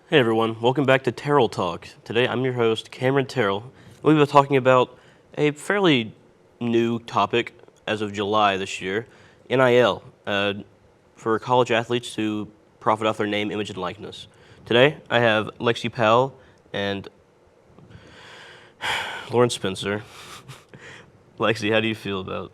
Hey everyone, welcome back to Terrell Talk. Today I'm your host, Cameron Terrell. We'll be talking about a fairly new topic as of July this year, NIL, for college athletes to profit off their name, image, and likeness. Today I have Lexi Powell and Lauren Spencer. Lexi, how do you feel about?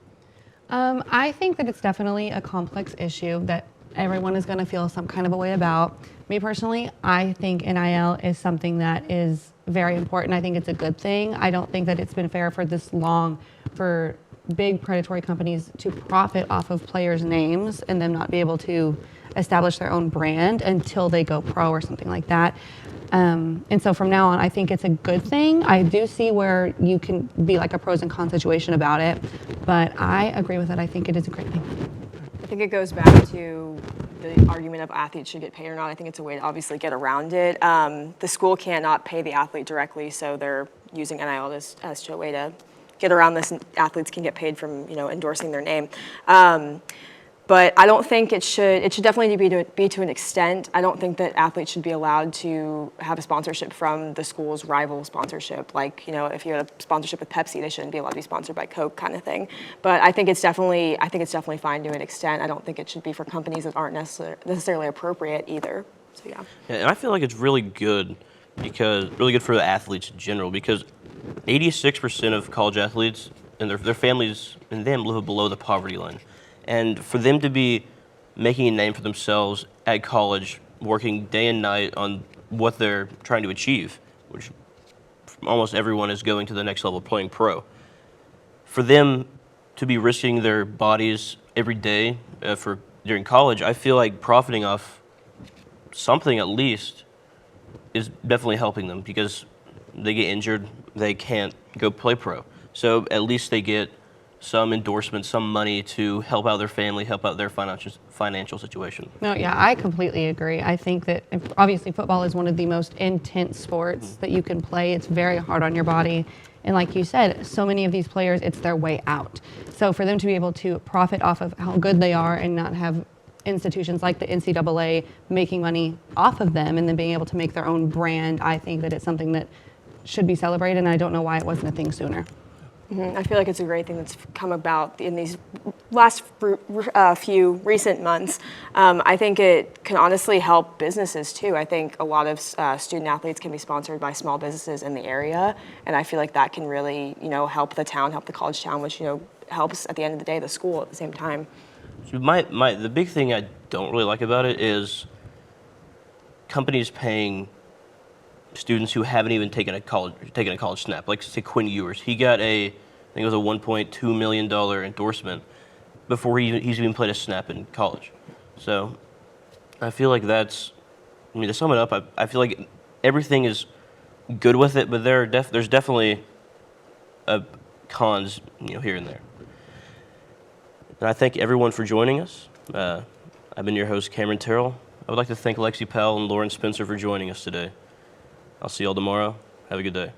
I think that it's definitely a complex issue that everyone is going to feel some kind of a way about. Me personally, I think NIL is something that is very important. I think it's a good thing. I don't think that it's been fair for this long for big predatory companies to profit off of players' names and them not be able to establish their own brand until they go pro or something like that. And so from now on, I think it's a good thing. I do see where you can be like a pros and cons situation about it, but I agree with it. I think it is a great thing. I think it goes back to the argument of athletes should get paid or not. I think it's a way to obviously get around it. The school cannot pay the athlete directly, so they're using NIL as a way to get around this, and athletes can get paid from endorsing their name. But I don't think it should definitely be to an extent. I don't think that athletes should be allowed to have a sponsorship from the school's rival sponsorship. Like, if you had a sponsorship with Pepsi, they shouldn't be allowed to be sponsored by Coke kind of thing. But I think it's definitely fine to an extent. I don't think it should be for companies that aren't necessarily appropriate either. So yeah. And I feel like it's really good for the athletes in general, because 86% of college athletes and their families and them live below the poverty line. And for them to be making a name for themselves at college, working day and night on what they're trying to achieve, which almost everyone is going to the next level, playing pro. For them to be risking their bodies every day during college, I feel like profiting off something at least is definitely helping them, because they get injured, they can't go play pro. So at least they get some endorsement, some money to help out their family, help out their financial situation. No, yeah, I completely agree. I think that obviously football is one of the most intense sports that you can play. It's very hard on your body. And like you said, so many of these players, it's their way out. So for them to be able to profit off of how good they are and not have institutions like the NCAA making money off of them and then being able to make their own brand, I think that it's something that should be celebrated, and I don't know why it wasn't a thing sooner. I feel like it's a great thing that's come about in these last few recent months. I think it can honestly help businesses too. I think a lot of student athletes can be sponsored by small businesses in the area, and I feel like that can really, help the town, help the college town, which helps at the end of the day the school at the same time. So the big thing I don't really like about it is companies paying students who haven't even taken a college snap. Like, say, Quinn Ewers, he got I think it was a $1.2 million endorsement before he's even played a snap in college. So I feel like to sum it up, I feel like everything is good with it, but there's definitely cons, here and there. And I thank everyone for joining us. I've been your host, Cameron Terrell. I would like to thank Lexi Powell and Lauren Spencer for joining us today. I'll see y'all tomorrow. Have a good day.